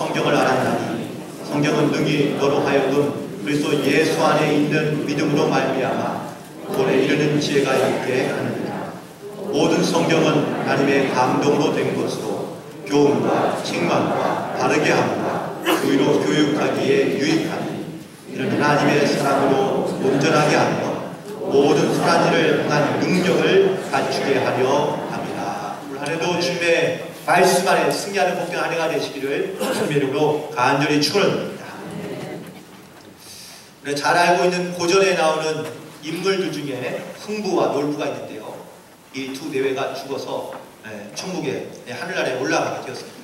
성경을 알았나니 성경은 능히 너로 하여금 그리스도 예수 안에 있는 믿음으로 말미암아 구원에 이르는 지혜가 있게 하느니라. 모든 성경은 하나님의 감동으로 된 것으로 교훈과 책망과 바르게 함과 의로 교육하기에 유익하니 이는 하나님의 사랑으로 온전하게 하며 모든 선한 일을 행한 능력을 갖추게 하려 합니다. 올 한해도 주님의 말씀 안에 승리하는 복된 한 해가 되시기를 주님의 이름으로 간절히 축원합니다. 우리가 잘 알고 있는 고전에 나오는 인물들 중에 흥부와 놀부가 있는데요. 이 두 대회가 죽어서 천국의 하늘나라에 올라가게 되었습니다.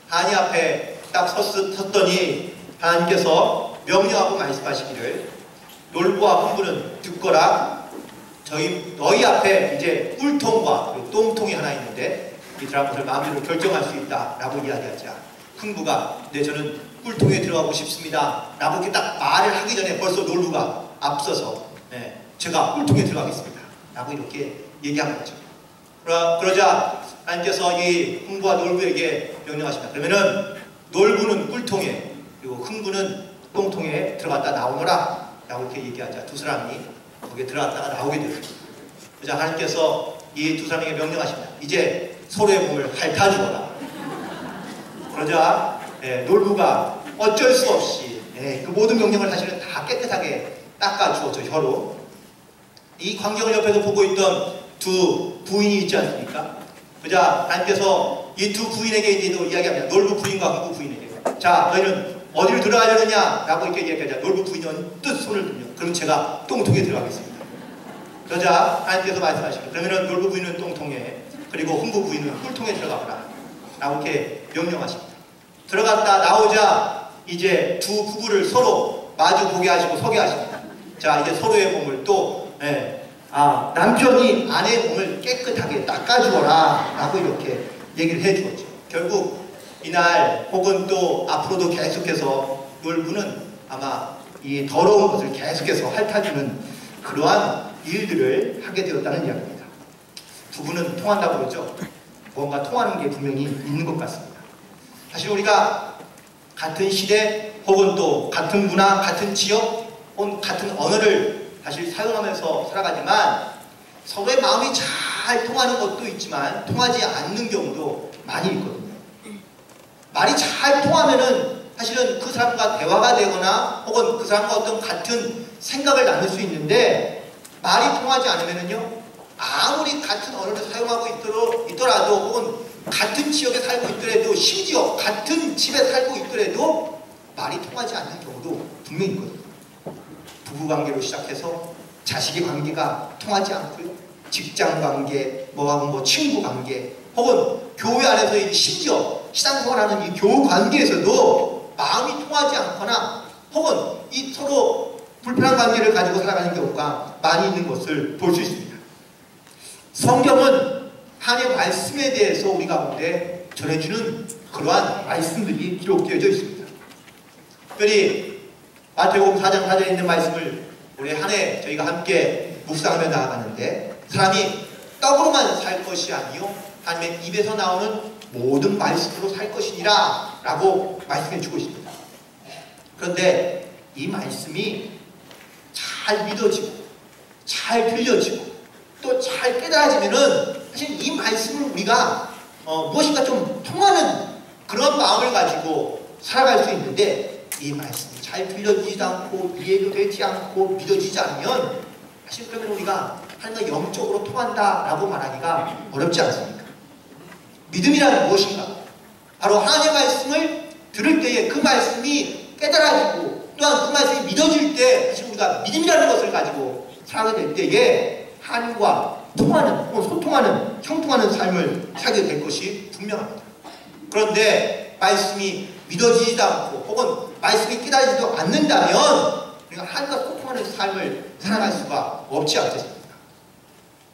하나님 앞에 딱 섰더니 하나님께서 명령하고 말씀하시기를 놀부와 흥부는 듣거라. 너희 앞에 이제 꿀통과 똥통이 하나 있는데 이 들어간 것을 마음대로 결정할 수 있다 라고 이야기하자 흥부가 네 저는 꿀통에 들어가고 싶습니다 라고 이렇게 딱 말을 하기 전에 벌써 놀부가 앞서서 제가 꿀통에 들어가겠습니다 라고 이렇게 얘기한 거죠. 그러자 하나님께서 이 흥부와 놀부에게 명령하십니다. 그러면은 놀부는 꿀통에 그리고 흥부는 똥통에 들어갔다 나오너라 라고 이렇게 얘기하자 두 사람이 거기에 들어갔다가 나오게 되었습니다. 그러자 하나님께서 이 두 사람에게 명령하십니다. 이제 서로의 몸을 핥아주거라. 그러자 놀부가 어쩔 수 없이 그 모든 명령을 사실은 다 깨끗하게 닦아주었죠. 혀로. 이 광경을 옆에서 보고 있던 두 부인이 있지 않습니까? 그러자 하나님께서 이 두 부인에게 이제 이야기합니다. 놀부 부인과 흥부 부인에게. 자, 너희는 어디로 들어가려느냐? 라고 이렇게 얘기하자. 놀부 부인이 언뜻 손을 들며 그럼 제가 똥통에 들어가겠습니다. 그러자 하나님께서 말씀하십니다. 그러면은 놀부 부인은 똥통에 그리고 흥부 부인은 꿀통에 들어가거라 라고 이렇게 명령하십니다. 들어갔다 나오자 이제 두 부부를 서로 마주 보게 하시고 서게 하십니다. 자, 이제 서로의 몸을 또 남편이 아내의 몸을 깨끗하게 닦아주어라 라고 이렇게 얘기를 해주었죠. 결국 이날 혹은 또 앞으로도 계속해서 놀부는 아마 이 더러운 것을 계속해서 핥아주는 그러한 일들을 하게 되었다는 이야기입니다. 부부는 통한다고 그러죠. 뭔가 통하는 게 분명히 있는 것 같습니다. 사실 우리가 같은 시대 혹은 또 같은 문화, 같은 지역 혹은 같은 언어를 사실 사용하면서 살아가지만 서로의 마음이 잘 통하는 것도 있지만 통하지 않는 경우도 많이 있거든요. 말이 잘 통하면은 사실은 그 사람과 대화가 되거나 혹은 그 사람과 어떤 같은 생각을 나눌 수 있는데 말이 통하지 않으면은요 아무리 같은 언어를 사용하고 있더라도 혹은 같은 지역에 살고 있더라도 심지어 같은 집에 살고 있더라도 말이 통하지 않는 경우도 분명히 있거든요. 부부관계로 시작해서 자식의 관계가 통하지 않고요. 직장관계, 친구관계 혹은 교회 안에서 심지어 신앙생활하는 이 교우관계에서도 마음이 통하지 않거나 혹은 이 서로 불편한 관계를 가지고 살아가는 경우가 많이 있는 것을 볼 수 있습니다. 성경은 하나님의 말씀에 대해서 우리 가운데 전해주는 그러한 말씀들이 기록되어져 있습니다. 특별히 마태복음 4장 4절에 있는 말씀을 올해 한 해 저희가 함께 묵상하며 나아가는데 사람이 떡으로만 살 것이 아니요 하나님의 입에서 나오는 모든 말씀으로 살 것이니라 라고 말씀해 주고 있습니다. 그런데 이 말씀이 잘 믿어지고 잘 들려지고 또 잘 깨달아지면은 사실 이 말씀을 우리가 무엇인가 좀 통하는 그런 마음을 가지고 살아갈 수 있는데 이 말씀이 잘 들려지지도 않고 이해도 되지 않고 믿어지지 않으면 사실 그러면 우리가 하나님과 영적으로 통한다라고 말하기가 어렵지 않습니까? 믿음이란 무엇인가? 바로 하나님의 말씀을 들을 때에 그 말씀이 깨달아지고 또한 그 말씀이 믿어질 때 사실 우리가 믿음이라는 것을 가지고 살아가게 될 때에 하나님과 통하는 혹은 소통하는 형통하는 삶을 살게 될 것이 분명합니다. 그런데 말씀이 믿어지지도 않고 혹은 말씀이 깨달아지지도 않는다면 우리가 하나님과 소통하는 삶을 살아갈 수가 없지 않겠습니까?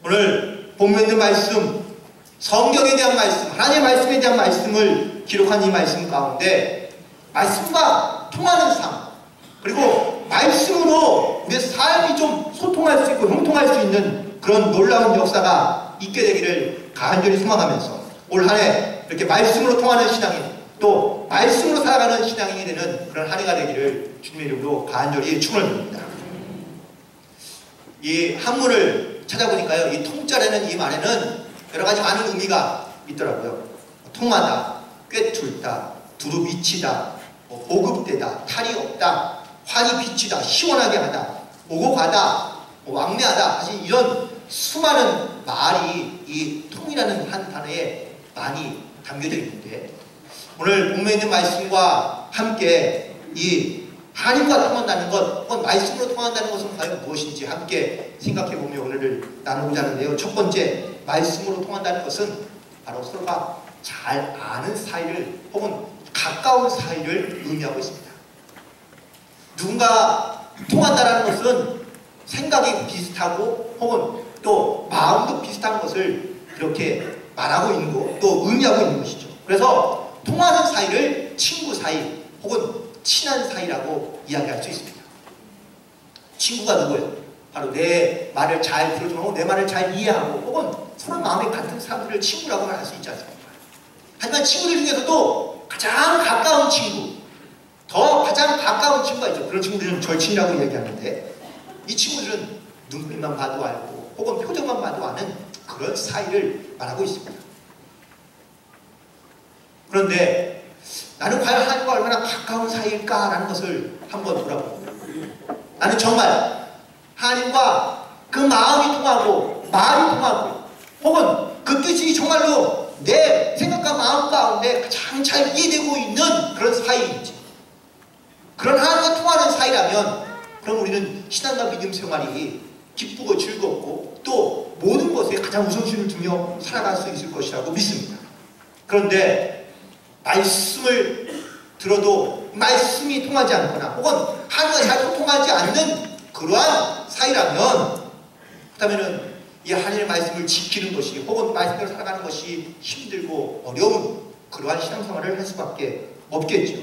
오늘 본문에 있는 말씀, 성경에 대한 말씀, 하나님의 말씀에 대한 말씀을 기록한 이 말씀 가운데 말씀과 통하는 삶 그리고 말씀으로 우리의 삶이 좀 소통할 수 있고 형통할 수 있는 그런 놀라운 역사가 있게 되기를 간절히 소망하면서 올 한 해 이렇게 말씀으로 통하는 신앙인 또 말씀으로 살아가는 신앙인이 되는 그런 한 해가 되기를 주님의 이름으로 간절히 축원드립니다. 이 한문을 찾아보니까요, 이 통자라는 이 말에는 여러 가지 많은 의미가 있더라고요. 통하다, 꿰뚫다, 두루 미치다, 보급되다, 탈이 없다, 환히 비치다, 시원하게 하다, 오고 가다, 왕래하다, 사실 이런 수많은 말이 이 통이라는 한 단어에 많이 담겨져 있는데, 오늘 본문에 있는 말씀과 함께 이 하나님과 통한다는 것, 혹은 말씀으로 통한다는 것은 과연 무엇인지 함께 생각해보며 오늘을 나누고자 하는데요. 첫 번째, 말씀으로 통한다는 것은 바로 서로가 잘 아는 사이를, 혹은 가까운 사이를 의미하고 있습니다. 누군가 통한다는 것은 생각이 비슷하고 혹은 또 마음도 비슷한 것을 그렇게 말하고 있는 것, 또 의미하고 있는 것이죠. 그래서 통하는 사이를 친구 사이 혹은 친한 사이라고 이야기할 수 있습니다. 친구가 누구예요? 바로 내 말을 잘 들어주고 내 말을 잘 이해하고 혹은 서로 마음이 같은 사람들을 친구라고 할 수 있지 않습니까? 하지만 친구들 중에서도 가장 가까운 친구, 가장 가까운 친구가 있죠. 그런 친구들은 절친이라고 이야기하는데, 이 친구들은 눈빛만 봐도 알고 혹은 표정만 봐도 아는 그런 사이를 말하고 있습니다. 그런데 나는 과연 하나님과 얼마나 가까운 사이일까라는 것을 한번 돌아봅니다. 나는 정말 하나님과 그 마음이 통하고 말이 통하고 혹은 그 뜻이 정말로 내 생각과 마음 가운데 가장 잘 이해되고 있는 그런 사이인지, 그런 하나님과 통하는 사이라면 그럼 우리는 신앙과 믿음 생활이 기쁘고 즐겁고 또 모든 것에 가장 우선순위를 두며 살아갈 수 있을 것이라고 믿습니다. 그런데 말씀을 들어도 말씀이 통하지 않거나 혹은 하나님과 잘 소통하지 않는 그러한 사이라면, 그렇다면 이 하나님의 말씀을 지키는 것이 혹은 말씀대로 살아가는 것이 힘들고 어려운 그러한 신앙생활을 할 수밖에 없겠죠.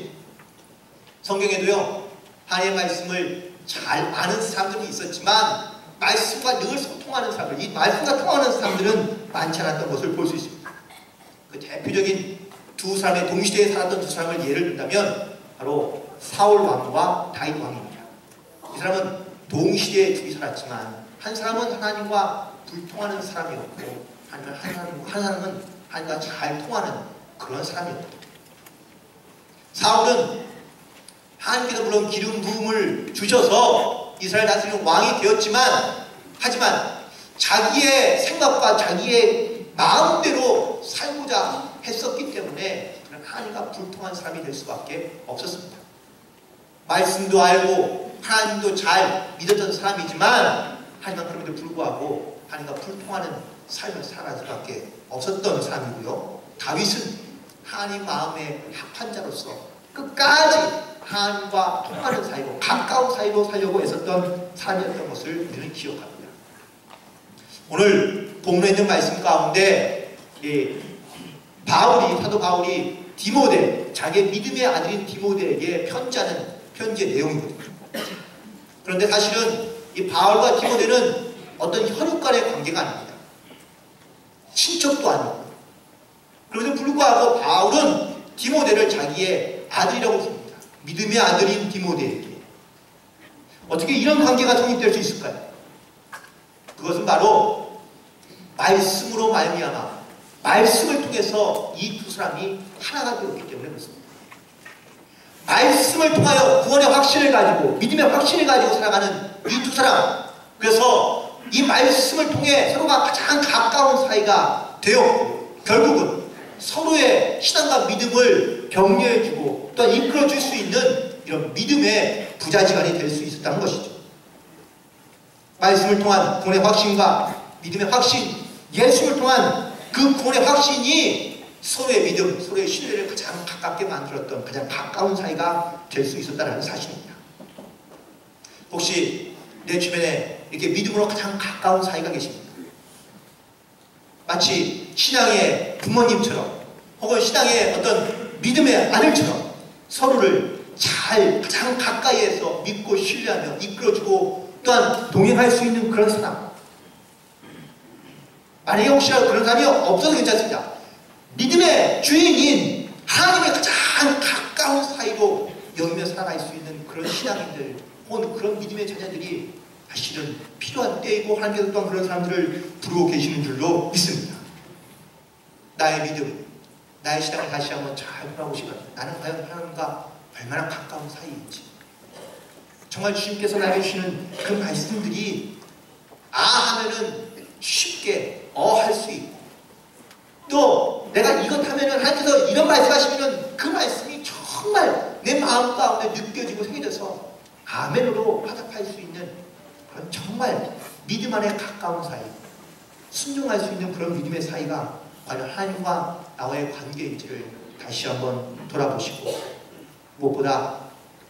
성경에도요, 하나님의 말씀을 잘 아는 사람들이 있었지만 말씀과 늘 소통하는 사람들, 이 말씀과 통하는 사람들은 많지 않았던 것을 볼 수 있습니다. 그 대표적인 두 사람의 동시대에 살았던 두 사람을 예를 든다면 바로 사울 왕과 다윗 왕입니다. 이 사람은 동시대에 둘이 살았지만 한 사람은 하나님과 불통하는 사람이었고 한 사람은 하나님과 잘 통하는 그런 사람이었고, 사울은 하나님께서 물론 기름 부음을 주셔서 이스라엘 다스리는 왕이 되었지만, 하지만 자기의 생각과 자기의 마음대로 살고자 했었기 때문에 그는 하나님과 불통한 사람이 될 수밖에 없었습니다. 말씀도 알고 하나님도 잘 믿었던 사람이지만, 하지만 그럼에도 불구하고 하나님과 불통하는 삶을 살아갈 수밖에 없었던 사람이고요. 다윗은 하나님 마음에 합한 자로서 끝까지 하나님과 통하는 사이로, 가까운 사이로 살려고 애썼던 사람이었던 것을 우리는 기억합니다. 오늘 본문에 있는 말씀 가운데 사도 바울이 디모데, 자기의 믿음의 아들인 디모데에게 편지하는 편지의 내용이거든요. 그런데 사실은 이 바울과 디모데는 어떤 혈육 간의 관계가 아닙니다. 친척도 아니고. 그럼에도 불구하고 바울은 디모데를 자기의 아들이라고 부릅니다. 믿음의 아들인 디모데에게. 어떻게 이런 관계가 성립될 수 있을까요? 그것은 바로 말씀으로 말미암아, 말씀을 통해서 이 두 사람이 하나가 되었기 때문에 그렇습니다. 말씀을 통하여 구원의 확신을 가지고 믿음의 확신을 가지고 살아가는 이 두 사람, 그래서 이 말씀을 통해 서로가 가장 가까운 사이가 되었고 결국은 서로의 신앙과 믿음을 격려해주고 또한 이끌어줄 수 있는 이런 믿음의 부자지간이 될 수 있었다는 것이죠. 말씀을 통한 구원의 확신과 믿음의 확신, 예수를 통한 그 구원의 확신이 서로의 믿음, 서로의 신뢰를 가장 가깝게 만들었던 가장 가까운 사이가 될 수 있었다는 사실입니다. 혹시 내 주변에 이렇게 믿음으로 가장 가까운 사이가 계십니까? 마치 신앙의 부모님처럼 혹은 신앙의 어떤 믿음의 아들처럼 서로를 잘 가장 가까이에서 믿고 신뢰하며 이끌어주고 또한 동행할 수 있는 그런 사람. 만약에 혹시라도 그런 사람이 없어도 괜찮습니다. 믿음의 주인인 하나님의 가장 가까운 사이로 여기며 살아갈 수 있는 그런 신앙인들 혹은 그런 믿음의 자녀들이 사실은 필요한 때이고 하나님께서 또한 그런 사람들을 부르고 계시는 줄로 믿습니다. 나의 믿음, 나의 신앙을 다시 한번 잘 돌아보시면 나는 과연 하나님과 얼마나 가까운 사이인지, 정말 주님께서 나에게 주시는 그 말씀들이 하면은 쉽게 할 수 있고, 또 내가 이것 하면은 하나님께서 이런 말씀하시면은 그 말씀이 정말 내 마음 가운데 느껴지고 새겨져서 아멘으로 화답할 수 있는 그런 정말 믿음 안에 가까운 사이, 순종할 수 있는 그런 믿음의 사이가 과연 하나님과 나와의 관계인지를 다시 한번 돌아보시고, 무엇보다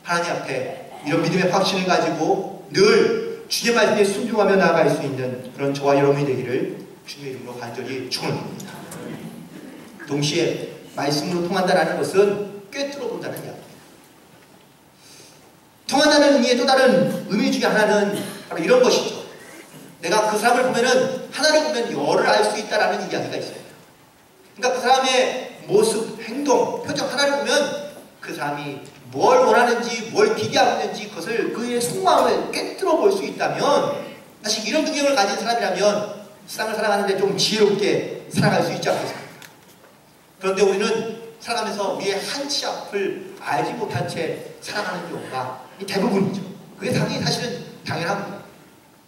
하나님 앞에 이런 믿음의 확신을 가지고 늘 주님의 말씀에 순종하며 나아갈 수 있는 그런 저와 여러분이 되기를 주님의 이름으로 간절히 축원합니다. 동시에 말씀으로 통한다는 것은 꿰뚫어 본다는 이야기입니다. 통한다는 의미의 또 다른 의미 중에 하나는 바로 이런 것이죠. 내가 그 사람을 보면은 하나를 보면 열을 알 수 있다라는 이야기가 있어요. 그러니까 그 사람의 모습, 행동, 표정 하나를 보면 그 사람이 뭘 원하는지, 뭘 기대하고 있는지 그것을 그의 속마음을 꿰뚫어 볼 수 있다면, 사실 이런 능력을 가진 사람이라면 세상을 살아가는데 좀 지혜롭게 살아갈 수 있지 않겠습니까? 그런데 우리는 살아가면서 우리의 한치 앞을 알지 못한 채 살아가는 경우가 대부분이죠. 그게 사실은 당연합니다.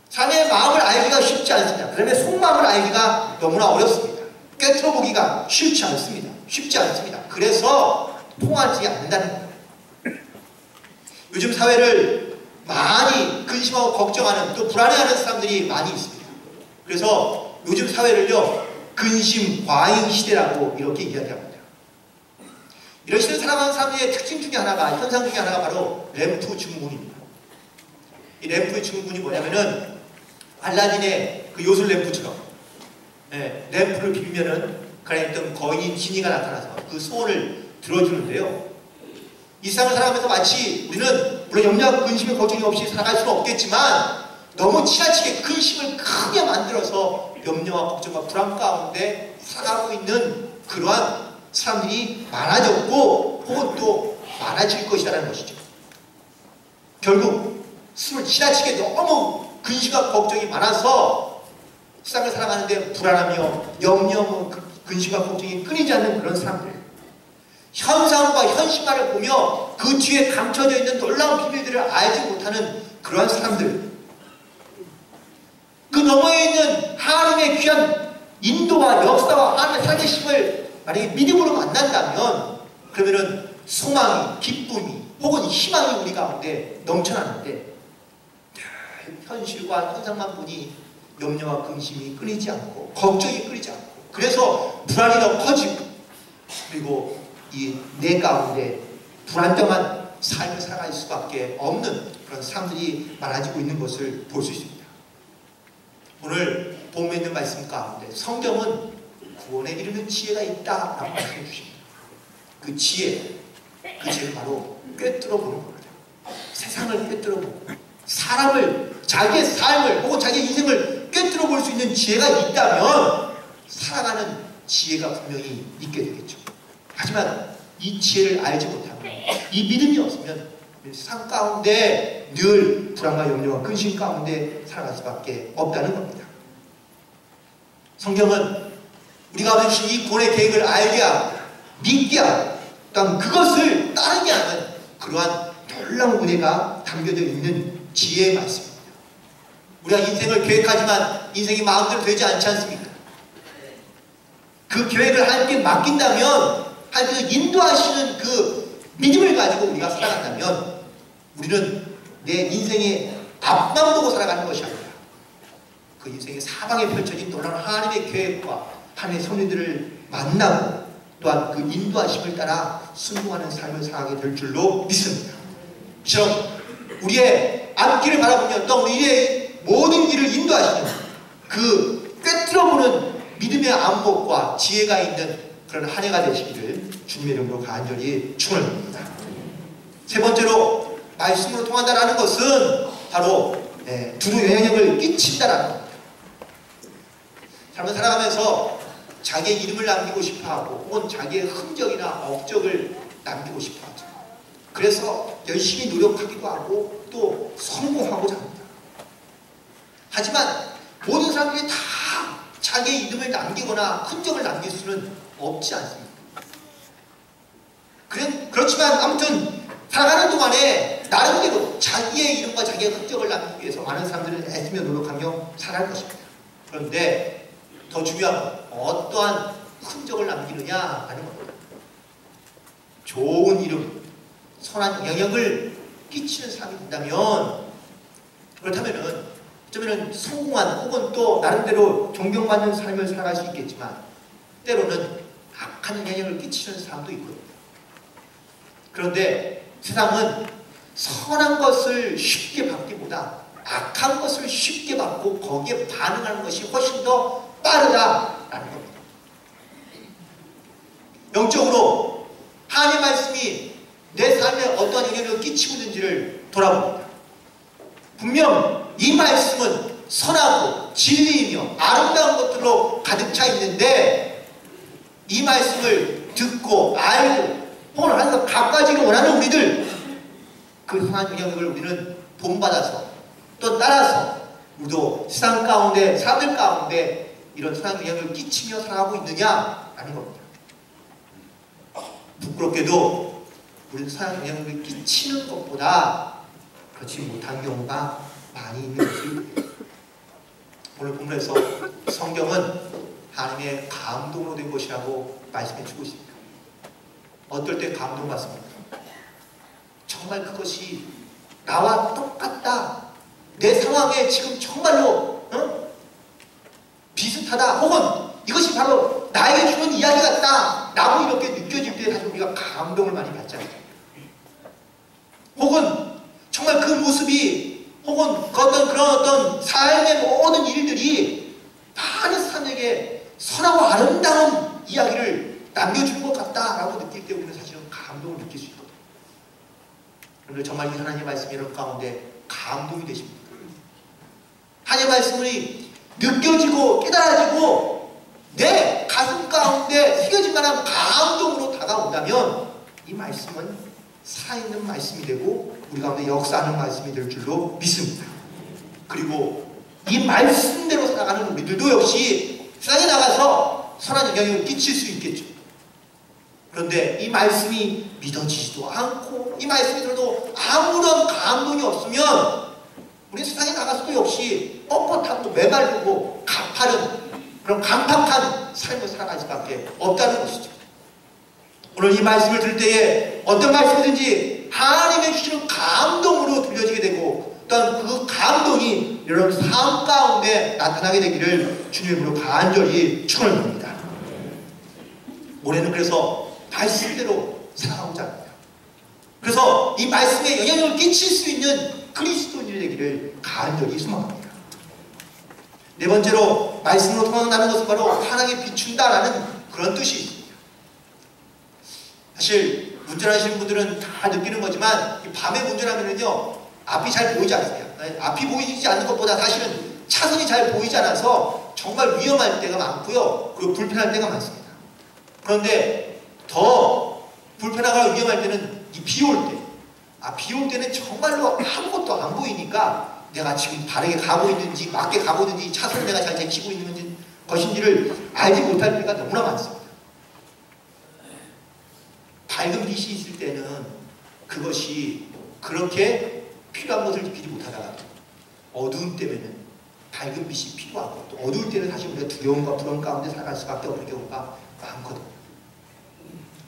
사람의 마음을 알기가 쉽지 않습니다. 그다음에 속마음을 알기가 너무나 어렵습니다. 꿰뚫어 보기가 쉽지 않습니다. 그래서 통하지 않는다는 겁니다. 요즘 사회를 많이 근심하고 걱정하는, 또 불안해하는 사람들이 많이 있습니다. 그래서 요즘 사회를요, 근심 과잉 시대라고 이렇게 이야기합니다. 이런 시대를 살아가는 사람들의 특징 중에 하나가, 현상 중에 하나가 바로 램프 증후군입니다. 이 램프의 증후군이 뭐냐면은 알라딘의 그 요술 램프처럼, 램프를 비비면은 그 안에 있던 거인인 지니가 나타나서 그 소원을 들어주는데요. 이 세상을 살아가면서 마치 우리는 물론 염려와 근심의 걱정이 없이 살아갈 수는 없겠지만, 너무 지나치게 근심을 크게 만들어서 염려와 걱정과 불안 가운데 살아가고 있는 그러한 사람들이 많아졌고, 혹은 또 많아질 것이라는 것이죠. 결국 지나치게 너무 근심과 걱정이 많아서 세상을 살아가는데 불안하며 염려, 근심과 걱정이 끊이지 않는 그런 사람들, 현상과 현실만을 보며 그 뒤에 감춰져 있는 놀라운 비밀들을 알지 못하는 그러한 사람들, 그 너머에 있는 하나님의 귀한 인도와 역사와 하나님의 살아계심을 만약에 믿음으로 만난다면, 그러면은 소망이, 기쁨이 혹은 희망이 우리 가운데 넘쳐나는데, 현실과 현상만 보니 염려와 근심이 끊이지 않고 걱정이 끊이지 않고, 그래서 불안이 더 커지고, 그리고 이 내 가운데 불안정한 삶을 살아갈 수밖에 없는 그런 사람들이 많아지고 있는 것을 볼 수 있습니다. 오늘 본문에 있는 말씀 가운데 성경은 구원에 이르는 지혜가 있다라고 말씀해 주십니다. 그 지혜는 바로 꿰뚫어 보는 겁니다. 세상을 꿰뚫어 보고 사람을, 자기의 삶을 혹은 자기의 인생을 꿰뚫어 볼 수 있는 지혜가 있다면 살아가는 지혜가 분명히 있게 되겠죠. 하지만 이 지혜를 알지 못하면, 이 믿음이 없으면 세상 가운데 늘 불안과 염려와 근심 가운데 살아갈 수밖에 없다는 겁니다. 성경은 우리가 주신 이 구원의 계획을 알게 하고 믿게 하고 또한 그것을 따르게 하는 그러한 놀라운 은혜가 담겨져 있는 지혜의 말씀입니다. 우리가 인생을 계획하지만 인생이 마음대로 되지 않지 않습니까? 그 계획을 하나님께 맡긴다면, 하나님께서 인도하시는 그 믿음을 가지고 우리가 살아간다면, 우리는 내 인생의 앞만 보고 살아가는 것이 아니라 그 인생의 사방에 펼쳐진 놀라운 하나님의 계획과 하나님의 섭리들을 만나고 또한 그 인도하심을 따라 순종하는 삶을 살아가게 될 줄로 믿습니다. 이처럼 우리의 앞길을 바라보며 또 우리의 모든 길을 인도하시는 그 꿰뚫어보는 믿음의 안목과 지혜가 있는 그런 한 해가 되시기를 주님의 이름으로 간절히 축원합니다. 세 번째로 말씀으로 통한다라는 것은 바로 두루 영향력을 끼친다라는 겁니다. 삶을 살아가면서 자기의 이름을 남기고 싶어하고 혹은 자기의 흔적이나 업적을 남기고 싶어 하죠. 그래서 열심히 노력하기도 하고 또 성공하고자 합니다. 하지만 모든 사람들이 다 자기의 이름을 남기거나 흔적을 남길 수는 없지 않습니까? 그렇지만 아무튼 살아가는 동안에 나름대로 자기의 이름과 자기의 흔적을 남기기 위해서 많은 사람들은 애쓰며 노력하며 살아갈 것입니다. 그런데 더 중요한 건 어떠한 흔적을 남기느냐 하는 겁니다. 좋은 이름, 선한 영향을 끼치는 사람이 된다면, 그렇다면은 어쩌면은 성공한 혹은 또 나름대로 존경받는 삶을 살아갈 수 있겠지만 때로는 악한 영향을 끼치는 사람도 있거든요. 그런데 세상은 선한 것을 쉽게 받기보다 악한 것을 쉽게 받고 거기에 반응하는 것이 훨씬 더 빠르다라는 겁니다. 영적으로 하나님의 말씀이 내 삶에 어떠한 영향을 끼치고 있는지를 돌아봅니다. 분명 이 말씀은 선하고 진리이며 아름다운 것들로 가득 차 있는데 이 말씀을 듣고 알고 혹은 하나님과 가까워지기를 원하는 우리들, 그 선한 영향을 우리는 본받아서 또 따라서 우리도 세상 가운데 사람들 가운데 이런 선한 영향을 끼치며 살아가고 있느냐라는 겁니다. 부끄럽게도 우리는 선한 영향을 끼치는 것보다 그렇지 못한 경우가 많이 있는 것을 오늘 본문에서 성경은 하나님의 감동으로 된 것이라고 말씀해 주고 있습니다. 어떨 때 감동받습니까? 정말 그것이 나와 똑같다, 내 상황에 지금 정말로 비슷하다, 혹은 이것이 바로 나에게 주는 이야기 같다 라고 이렇게 느껴질 때 사실 우리가 감동을 많이 받지 않습니까? 혹은 정말 그 모습이 혹은 그런 삶의 모든 일들이 많은 사람에게 선하고 아름다운 이야기를 남겨주는 것 같다라고 느낄 때 우리는 사실은 감동을 느낄 수 있거든요. 그런데 정말 이 하나님의 말씀이 여러분 가운데 감동이 되십니까? 하나님의 말씀이 느껴지고 깨달아지고 내 가슴 가운데 새겨질 만한 감동으로 다가온다면 이 말씀은 살아있는 말씀이 되고 우리 가운데 역사하는 말씀이 될 줄로 믿습니다. 그리고 이 말씀대로 살아가는 우리들도 역시 세상에 나가서 선한 영향을 끼칠 수 있겠죠. 그런데 이 말씀이 믿어지지도 않고 이 말씀이 들어도 아무런 감동이 없으면 우리 세상에 나가서도 역시 뻣뻣하고 메마르고 가파른 그런 강팍한 삶을 살아갈 수밖에 없다는 것이죠. 오늘 이 말씀을 들을 때에 어떤 말씀이든지 하나님의 주시는 감동으로 들려지게 되고 또한 그 감동이 여러분 삶 가운데 나타나게 되기를 주님으로 간절히 축원합니다. 올해는 그래서 말씀대로 살아가고자 합니다. 그래서 이 말씀에 영향을 끼칠 수 있는 그리스도인이 되기를 간절히 소망합니다. 네 번째로 말씀으로 통한다는 것은 바로 하나님께 비춘다라는 그런 뜻이 있습니다. 사실 운전하시는 분들은 다 느끼는 거지만 밤에 운전하면은요 앞이 잘 보이지 않습니다. 앞이 보이지 않는 것보다 사실은 차선이 잘 보이지 않아서 정말 위험할 때가 많고요. 그리고 불편할 때가 많습니다. 그런데 더 불편하고 위험할 때는 이 비 올 때, 비 올 때는 정말로 아무것도 안 보이니까 내가 지금 바르게 가고 있는지 맞게 가고 있는지 차선을 내가 잘 지키고 있는 것인지를 알지 못할 때가 너무나 많습니다. 밝은 빛이 있을 때는 그것이 그렇게 필요한 것을 느끼지 못하다가 어두운 때면은 밝은 빛이 필요하고 또 어두울 때는 사실 우리가 두려움과 불안 가운데 살아갈 수밖에 없는 경우가 많거든요.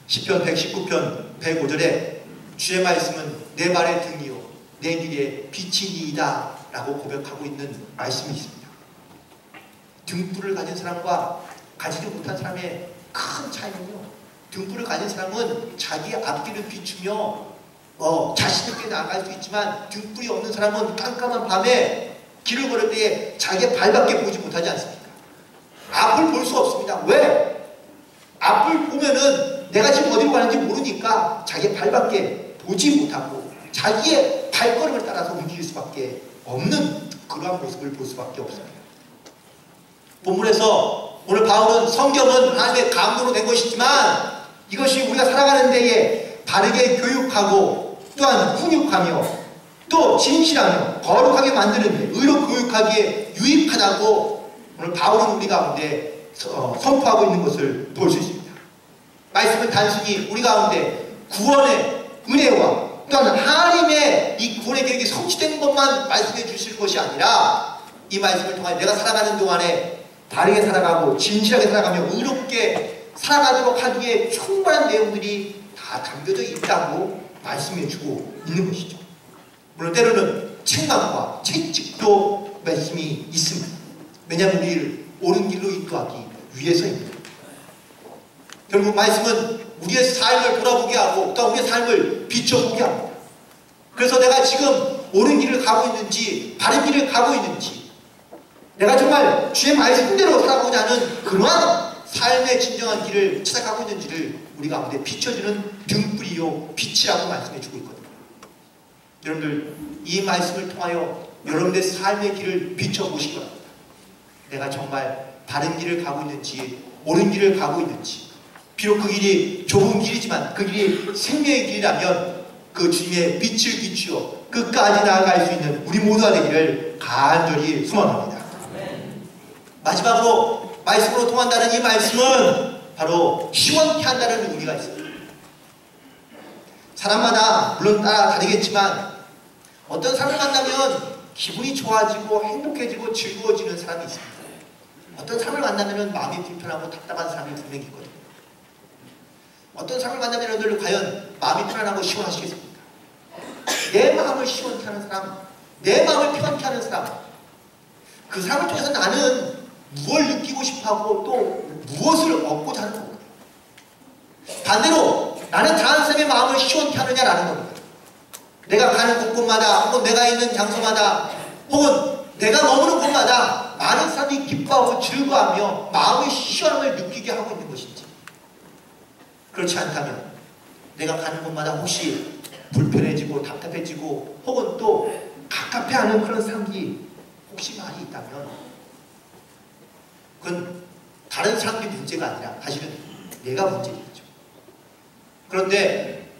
시편 119편 105절에 주의 말씀은 내 발의 등이요 내 길에 빛이니이다 라고 고백하고 있는 말씀이 있습니다. 등불을 가진 사람과 가지지 못한 사람의 큰 차이는요, 등불을 가진 사람은 자기 앞길을 비추며 자신 있게 나아갈 수 있지만 등불이 없는 사람은 깜깜한 밤에 길을 걸을 때에 자기의 발밖에 보지 못하지 않습니까? 앞을 볼 수 없습니다. 왜? 앞을 보면은 내가 지금 어디로 가는지 모르니까 자기의 발밖에 보지 못하고 자기의 발걸음을 따라서 움직일 수밖에 없는 그러한 모습을 볼 수밖에 없습니다. 본문에서 오늘 바울은 성경은 하나님의 감동으로 된 것이지만 이것이 우리가 살아가는 데에 바르게 교육하고 또한 훈육하며 또 진실하며 거룩하게 만드는 의로 교육하기에 유익하다고 오늘 바울은 우리 가운데 선포하고 있는 것을 볼 수 있습니다. 말씀은 단순히 우리 가운데 구원의 은혜와 또한 하나님의 이 구원의 계획이 성취된 것만 말씀해 주실 것이 아니라 이 말씀을 통해 내가 살아가는 동안에 바르게 살아가고 진실하게 살아가며 의롭게 살아가도록 하기에 충분한 내용들이 다 담겨져 있다고 말씀해 주고 있는 것이죠. 물론 때로는 책망과 채찍도 말씀이 있습니다. 왜냐하면 우리를 옳은 길로 인도하기 위해서입니다. 결국 말씀은 우리의 삶을 돌아보게 하고 또 우리의 삶을 비춰보게 합니다. 그래서 내가 지금 옳은 길을 가고 있는지 바른 길을 가고 있는지 내가 정말 주의 말씀대로 살아가고자 하는 그러한 삶의 진정한 길을 찾아가고 있는지를 우리 가운데 비춰주는 등불이요 빛이라고 말씀해주고 있거든요. 여러분들 이 말씀을 통하여 여러분의 삶의 길을 비춰보시기 바랍니다. 내가 정말 바른 길을 가고 있는지 옳은 길을 가고 있는지, 비록 그 길이 좁은 길이지만 그 길이 생명의 길이라면 그 주님의 빛을 비추어 끝까지 나아갈 수 있는 우리 모두가 되기를 간절히 소망합니다. 마지막으로 말씀으로 통한다는 이 말씀은 바로 시원케 한다는 의미가 있습니다. 사람마다 물론 따라 다르겠지만 어떤 사람을 만나면 기분이 좋아지고 행복해지고 즐거워지는 사람이 있습니다. 어떤 사람을 만나면 마음이 불편하고 답답한 사람이 분명히 있거든요. 어떤 사람을 만나면 여러분들 과연 마음이 편안하고 시원하시겠습니까? 내 마음을 시원케 하는 사람, 내 마음을 편안케 하는 사람, 그 사람을 통해서 나는 무엇을 느끼고 싶어하고 또 무엇을 얻고자 하는 겁니다. 반대로 나는 다른 사람의 마음을 시원케 하느냐라는 겁니다. 내가 가는 곳곳마다 혹은 내가 있는 장소마다 혹은 내가 머무는 곳마다 많은 사람이 기뻐하고 즐거워하며 마음의 시원함을 느끼게 하고 있는 것인지, 그렇지 않다면 내가 가는 곳마다 혹시 불편해지고 답답해지고 혹은 또 갑갑해하는 그런 사람이 혹시 많이 있다면 그건 다른 사람들이 문제가 아니라 사실은 내가 문제겠죠. 그런데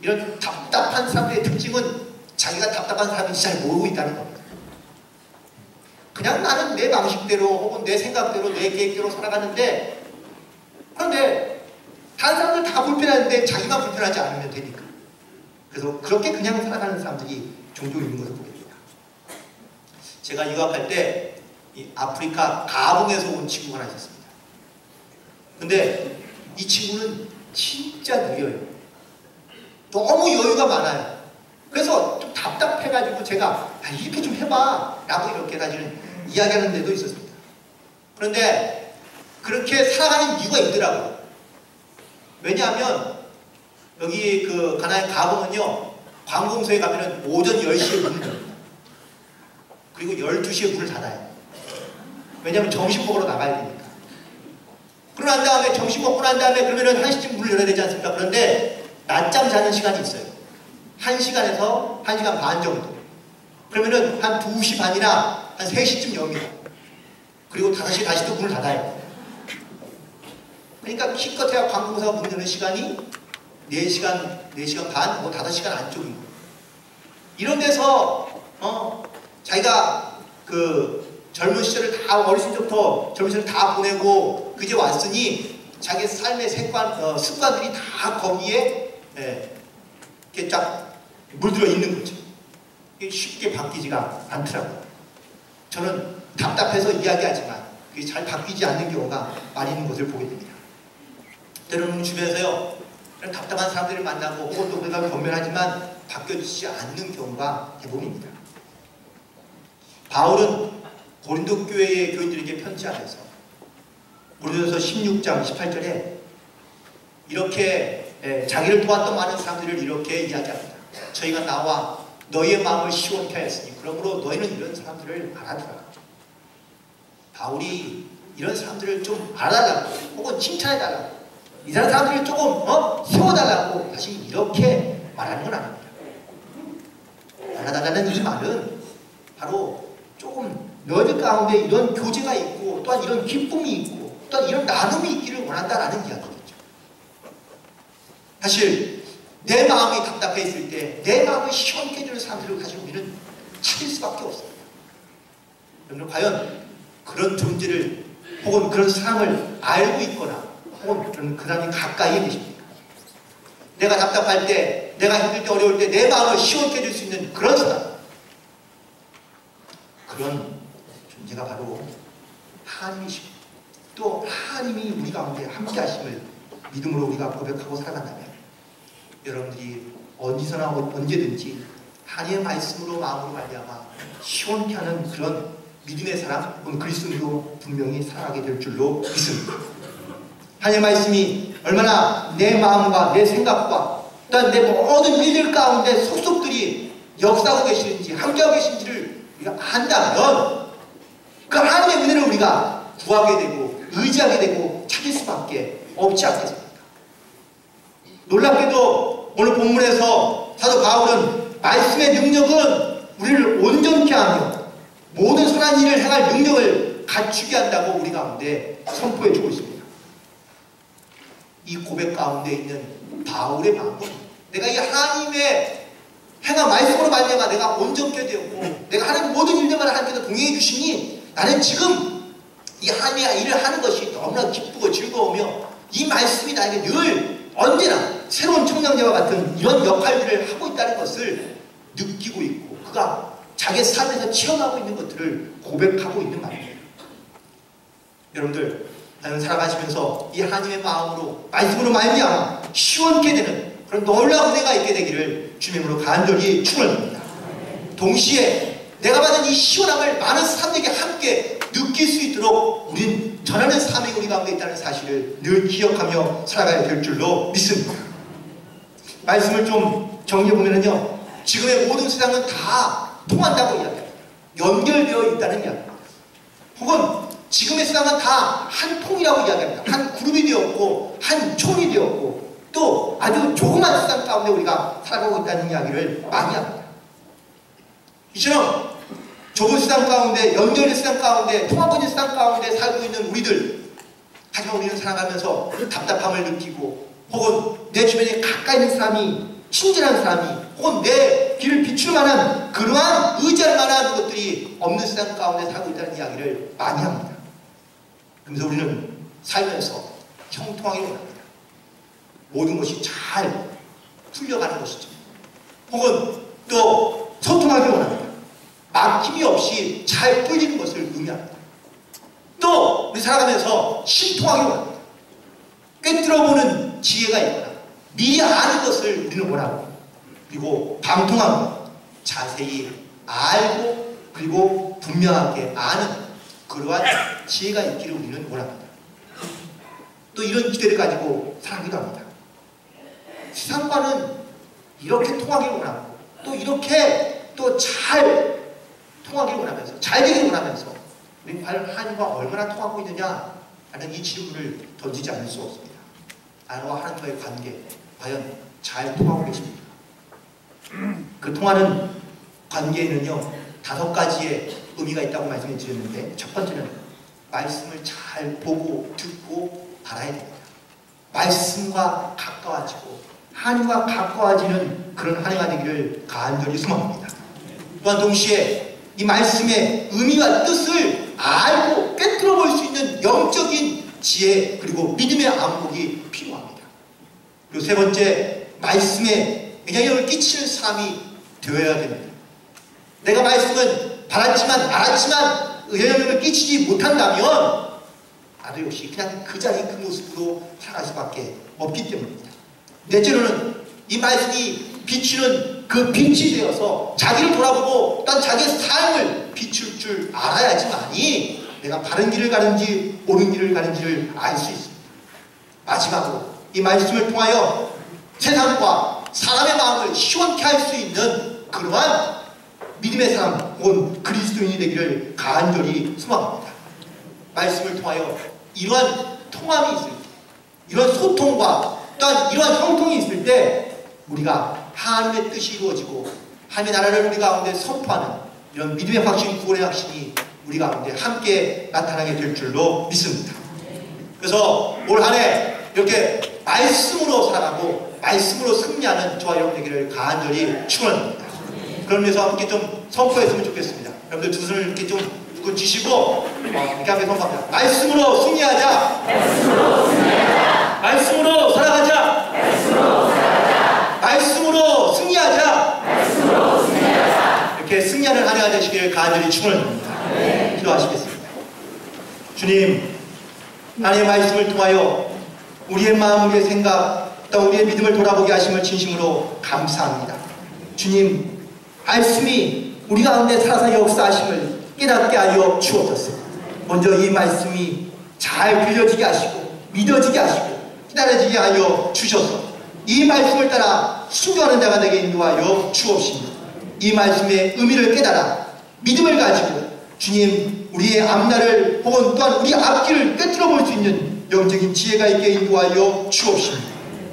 이런 답답한 사람들의 특징은 자기가 답답한 사람인지 잘 모르고 있다는 겁니다. 그냥 나는 내 방식대로 혹은 내 생각대로 내 계획대로 살아가는데, 그런데 다른 사람들 다 불편한데 자기만 불편하지 않으면 되니까. 그래서 그렇게 그냥 살아가는 사람들이 종종 있는 것을 보게 됩니다. 제가 유학할 때 이 아프리카 가봉에서 온 친구가 하나 있었습니다. 근데 이 친구는 진짜 느려요. 너무 여유가 많아요. 그래서 좀 답답해가지고 제가 이렇게 좀 해봐 라고 이렇게 사실은 이야기하는 데도 있었습니다. 그런데 그렇게 살아가는 이유가 있더라고요. 왜냐하면 여기 그 가나의 가봉은요, 관공서에 가면은 오전 10시에 문을 닫습니다. 그리고 12시에 문을 닫아요. 왜냐하면 점심 먹으러 나가야 되니까. 그러고 난 다음에 점심 먹고 난 다음에 그러면은 1시쯤 문을 열어야 되지 않습니까? 그런데 낮잠 자는 시간이 있어요. 1시간에서 1시간 반 정도. 그러면은 한 2시 반이나 한 3시쯤 엽니다. 그리고 5시에 다시 또 문을 닫아요. 그러니까 기껏해야 관공서가 문 여는 시간이 4시간 반, 뭐 5시간 안쪽인 거예요. 이런 데서 자기가 그 젊은 시절을 다 어렸을 때부터 젊은 시절을 다 보내고 그제 왔으니 자기 삶의 습관들이 다 거기에 이렇게 쫙 물들어 있는 거죠. 이게 쉽게 바뀌지가 않더라고요. 저는 답답해서 이야기하지만 그게 잘 바뀌지 않는 경우가 많이 있는 것을 보게 됩니다. 때로는 주변에서요, 이런 답답한 사람들을 만나고 혹은 또 우리가 변변하지만 바뀌어지지 않는 경우가 대부분입니다. 바울은 고린도 교회의 교인들에게 편지하면서 고린도서 16장 18절에 이렇게 자기를 도왔던 많은 사람들을 이렇게 이야기합니다. 저희가 나와 너희의 마음을 시원케 하였으니 그러므로 너희는 이런 사람들을 알아두라. 바울이 이런 사람들을 좀 알아달라고 혹은 칭찬해달라고, 이 사람들을 조금 세워달라고 다시 이렇게 말하는 건 아닙니다. 알아달라는 이 말은 바로 조금 너희들 가운데 이런 교제가 있고 또한 이런 기쁨이 있고 또한 이런 나눔이 있기를 원한다라는 이야기겠죠. 사실 내 마음이 답답해 있을 때 내 마음을 시원케 해주는 사람들을 가지고 우리는 찾을 수밖에 없습니다. 여러분 과연 그런 존재를 혹은 그런 사람을 알고 있거나 혹은 그 사람이 가까이에 계십니까? 내가 답답할 때, 내가 힘들 때, 어려울 때 내 마음을 시원케 해줄 수 있는 그런 사람, 그런 존재가 바로 하나님이시고 또 하나님이 우리 가운데 함께 하심을 믿음으로 우리가 고백하고 살아간다면 여러분들이 어디서나 언제든지 하나님의 말씀으로 마음으로 말미암아 시원케 하는 그런 믿음의 사람 혹은 그리스도인으로 분명히 살아가게 될 줄로 믿습니다. 하나님의 말씀이 얼마나 내 마음과 내 생각과 또한 내 모든 일들 가운데 속속들이 역사하고 계시는지 함께하고 계신지를 우리가 안다면 그 하나님의 은혜를 우리가 구하게 되고 의지하게 되고 찾을 수밖에 없지 않겠습니까? 놀랍게도 오늘 본문에서 사도 바울은 말씀의 능력은 우리를 온전케 하며 모든 선한 일을 행할 능력을 갖추게 한다고 우리 가운데 선포해 주고 있습니다. 이 고백 가운데 있는 바울의 마음은 내가 이 하나님의 행한 말씀으로 말미암아 내가 온전케 되었고 내가 하는 모든 일들마다 하나님께서 동행해 주시니 나는 지금 이 하나님의 일을 하는 것이 너무나 기쁘고 즐거우며 이 말씀이 나에게 늘 언제나 새로운 청량제와 같은 이런 역할들을 하고 있다는 것을 느끼고 있고 그가 자기 삶에서 체험하고 있는 것들을 고백하고 있는 말입니다. 여러분들 나는 살아가시면서 이 하나님의 마음으로 말씀으로 말미암아 시원케 되는 그런 놀라운 은혜가 있게 되기를 주님으로 간절히 축원합니다. 동시에 내가 받은 이 시원함을 많은 사람들에게 함께 느낄 수 있도록 우린 전하는 삶이 우리 가운데 있다는 사실을 늘 기억하며 살아가야 될 줄로 믿습니다. 말씀을 좀 정리해보면요, 지금의 모든 세상은 다 통한다고 이야기합니다. 연결되어 있다는 이야기입니다. 혹은 지금의 세상은 다 한 통이라고 이야기합니다. 한 그룹이 되었고 한 총이 되었고 또 아주 조그만 세상 가운데 우리가 살아가고 있다는 이야기를 많이 합니다. 이처럼 좁은 세상 가운데, 연결된 세상 가운데, 통합된 세상 가운데 살고 있는 우리들, 하지만 우리는 살아가면서 답답함을 느끼고 혹은 내 주변에 가까이 있는 사람이, 친절한 사람이 혹은 내 길을 비출 만한 그러한 의지할 만한 것들이 없는 세상 가운데 살고 있다는 이야기를 많이 합니다. 그래서 우리는 살면서 형통하게 원합니다. 모든 것이 잘 풀려가는 것이죠. 혹은 또 소통하게 원합니다. 막힘이 없이 잘 풀리는 것을 의미합니다. 또 우리 살아가면서 신통하게 원합니다. 꿰뚫어보는 지혜가 있거나 미리 아는 것을 우리는 원하고 그리고 방통하고 자세히 알고 그리고 분명하게 아는 그러한 지혜가 있기를 우리는 원합니다. 또 이런 기대를 가지고 살아가기도 합니다. 세상과는 이렇게 통하기를 원하고 또 이렇게 또 잘 통하기를 원하면서 잘 되기를 원하면서 우리 과연 하나님과 얼마나 통하고 있느냐 라는 이 질문을 던지지 않을 수 없습니다. 나와 하나님과의 관계 과연 잘 통하고 계십니까? 그 통하는 관계에는요 5가지의 의미가 있다고 말씀을 드렸는데 첫 번째는 말씀을 잘 보고 듣고 알아야 됩니다. 말씀과 가까워지고 하나님과 가까워지는 그런 한 해가 되기를 간절히 소망합니다. 또한 동시에 이 말씀의 의미와 뜻을 알고 꿰뚫어 볼 수 있는 영적인 지혜 그리고 믿음의 안목이 필요합니다. 그리고 세 번째, 말씀에 영향력을 끼치는 사람이 되어야 됩니다. 내가 말씀은 받았지만 알았지만 영향력을 끼치지 못한다면 나도 역시 그냥 그 자리 그 모습으로 살아갈 수밖에 없기 때문입니다. 넷째로는 이 말씀이 비추는 그 빛이 되어서 자기를 돌아보고 또한 자기의 삶을 비출 줄 알아야지만이 내가 바른 길을 가는지 옳은 길을 가는지를 알 수 있습니다. 마지막으로 이 말씀을 통하여 세상과 사람의 마음을 시원케 할 수 있는 그러한 믿음의 사람 혹은 그리스도인이 되기를 간절히 소망합니다. 말씀을 통하여 이러한 통함이 있을 때 이러한 소통과 또한 이러한 형통이 있을 때 우리가 하나님의 뜻이 이루어지고 하나님의 나라를 우리 가운데 선포하는 이런 믿음의 확신, 구원의 확신이 우리 가운데 함께 나타나게 될 줄로 믿습니다. 그래서 올 한 해 이렇게 말씀으로 살아가고 말씀으로 승리하는 저와 여러분 되기를 간절히 축원합니다. 그러면서 함께 좀 선포했으면 좋겠습니다. 여러분들 두 손을 이렇게 좀 쥐시고 이렇게 함께 선포합니다. 말씀으로 승리하자. 말씀으로 승리하자. 말씀으로 살아가자. 말씀으로 살아가자. 말씀으로 승리하자. 말씀으로 승리하자. 이렇게 승리하는 한 해가 되시기를 간절히 축원합니다. 기도하시겠습니다. 주님, 하나님의 말씀을 통하여 우리의 마음, 우리의 생각, 또 우리의 믿음을 돌아보게 하심을 진심으로 감사합니다. 주님, 말씀이 우리 가운데 살아서 역사하심을 깨닫게 하여 주옵소서. 먼저 이 말씀이 잘 들려지게 하시고 믿어지게 하시고 기다려지게 하여 주셔서 이 말씀을 따라 순종하는 자가 되게 인도하여 주옵시며, 이 말씀의 의미를 깨달아 믿음을 가지고 주님, 우리의 앞날을 혹은 또한 우리 앞길을 꿰뚫어 볼 수 있는 영적인 지혜가 있게 인도하여 주옵시며,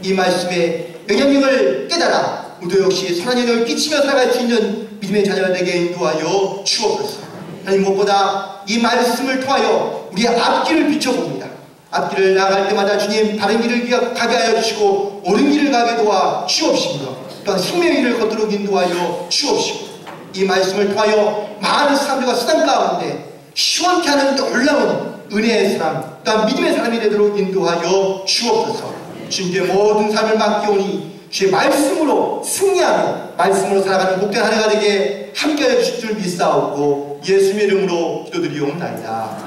이 말씀의 영향력을 깨달아 우리도 역시 선한 영향을 끼치며 살아갈 수 있는 믿음의 자녀가 되게 인도하여 주옵소서. 하나님, 무엇보다 이 말씀을 통하여 우리의 앞길을 비춰봅니다. 앞길을 나아갈 때마다 주님, 다른 길을 가게 하여 주시고 옳은 길을 가게 도와 주옵시며, 또한 생명의 길을 걷도록 인도하여 주옵시고, 이 말씀을 통하여 많은 사람들과 세상 가운데 시원케 하는 놀라운 은혜의 사람, 또한 믿음의 사람이 되도록 인도하여 주옵소서. 주님께 모든 삶을 맡기오니 주의 말씀으로 승리하며 말씀으로 살아가는 복된 한 해가 되게 함께하여 주실 줄 믿사옵고 예수님의 이름으로 기도드리옵나이다.